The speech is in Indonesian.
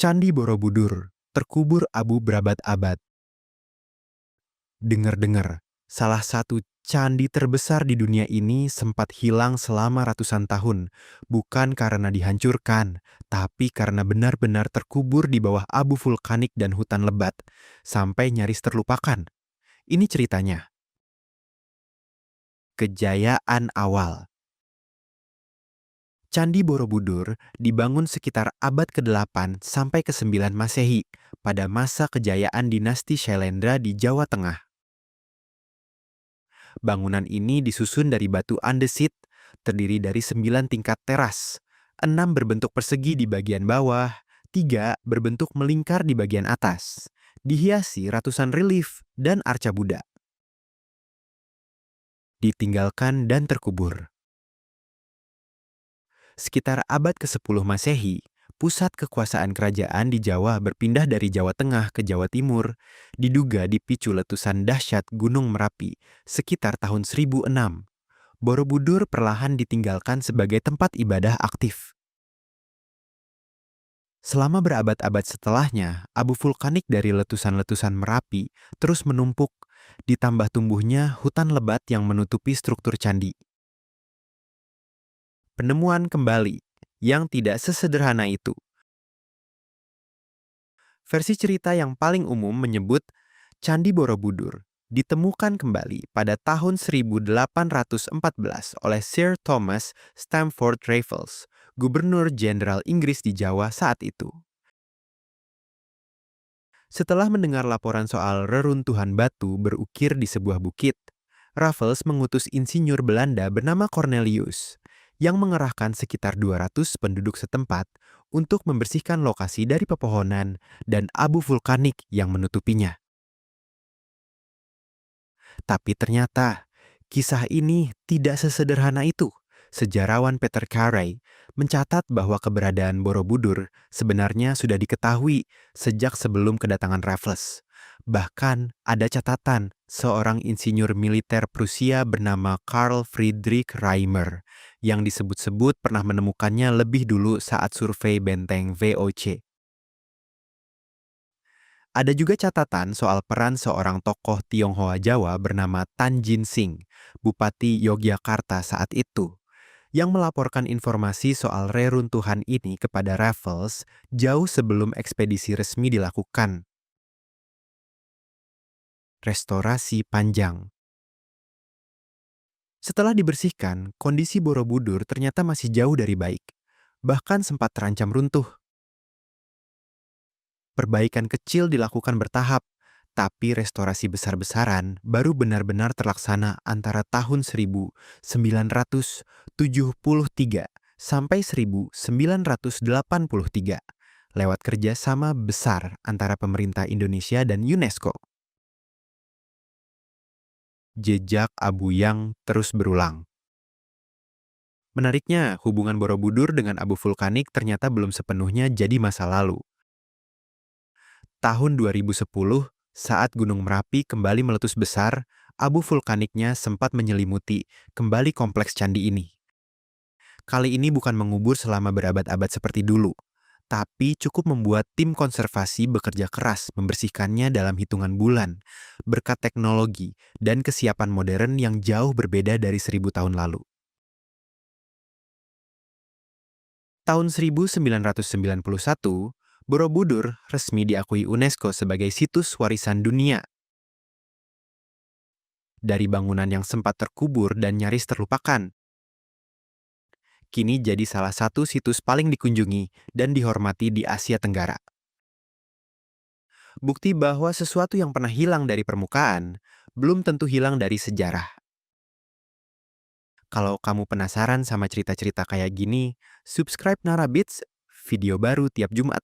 Candi Borobudur, terkubur abu berabad-abad. Dengar-dengar, salah satu candi terbesar di dunia ini sempat hilang selama ratusan tahun, bukan karena dihancurkan, tapi karena benar-benar terkubur di bawah abu vulkanik dan hutan lebat, sampai nyaris terlupakan. Ini ceritanya. Kejayaan awal. Candi Borobudur dibangun sekitar abad ke-8 sampai ke-9 Masehi pada masa kejayaan dinasti Shailendra di Jawa Tengah. Bangunan ini disusun dari batu andesit, terdiri dari 9 tingkat teras, 6 berbentuk persegi di bagian bawah, 3 berbentuk melingkar di bagian atas, dihiasi ratusan relief dan arca Buddha. Ditinggalkan dan terkubur. Sekitar abad ke-10 Masehi, pusat kekuasaan kerajaan di Jawa berpindah dari Jawa Tengah ke Jawa Timur, diduga dipicu letusan dahsyat Gunung Merapi sekitar tahun 1006. Borobudur perlahan ditinggalkan sebagai tempat ibadah aktif. Selama berabad-abad setelahnya, abu vulkanik dari letusan-letusan Merapi terus menumpuk, ditambah tumbuhnya hutan lebat yang menutupi struktur candi. Penemuan kembali yang tidak sesederhana itu. Versi cerita yang paling umum menyebut Candi Borobudur ditemukan kembali pada tahun 1814 oleh Sir Thomas Stamford Raffles, Gubernur Jenderal Inggris di Jawa saat itu. Setelah mendengar laporan soal reruntuhan batu berukir di sebuah bukit, Raffles mengutus insinyur Belanda bernama Cornelius yang mengerahkan sekitar 200 penduduk setempat untuk membersihkan lokasi dari pepohonan dan abu vulkanik yang menutupinya. Tapi ternyata, kisah ini tidak sesederhana itu. Sejarawan Peter Carey mencatat bahwa keberadaan Borobudur sebenarnya sudah diketahui sejak sebelum kedatangan Raffles. Bahkan ada catatan seorang insinyur militer Prusia bernama Karl Friedrich Reimer yang disebut-sebut pernah menemukannya lebih dulu saat survei benteng VOC. Ada juga catatan soal peran seorang tokoh Tionghoa Jawa bernama Tan Jin Sing, Bupati Yogyakarta saat itu, yang melaporkan informasi soal reruntuhan ini kepada Raffles jauh sebelum ekspedisi resmi dilakukan. Restorasi panjang. Setelah dibersihkan, kondisi Borobudur ternyata masih jauh dari baik, bahkan sempat terancam runtuh. Perbaikan kecil dilakukan bertahap, tapi restorasi besar-besaran baru benar-benar terlaksana antara tahun 1973 sampai 1983 lewat kerjasama besar antara pemerintah Indonesia dan UNESCO. Jejak abu yang terus berulang. Menariknya, hubungan Borobudur dengan abu vulkanik ternyata belum sepenuhnya jadi masa lalu. Tahun 2010, saat Gunung Merapi kembali meletus besar, abu vulkaniknya sempat menyelimuti kembali kompleks candi ini. Kali ini bukan mengubur selama berabad-abad seperti dulu, tapi cukup membuat tim konservasi bekerja keras membersihkannya dalam hitungan bulan, berkat teknologi dan kesiapan modern yang jauh berbeda dari 1000 tahun lalu. Tahun 1991, Borobudur resmi diakui UNESCO sebagai situs warisan dunia. Dari bangunan yang sempat terkubur dan nyaris terlupakan, kini jadi salah satu situs paling dikunjungi dan dihormati di Asia Tenggara. Bukti bahwa sesuatu yang pernah hilang dari permukaan belum tentu hilang dari sejarah. Kalau kamu penasaran sama cerita-cerita kayak gini, subscribe Narabits, video baru tiap Jumat.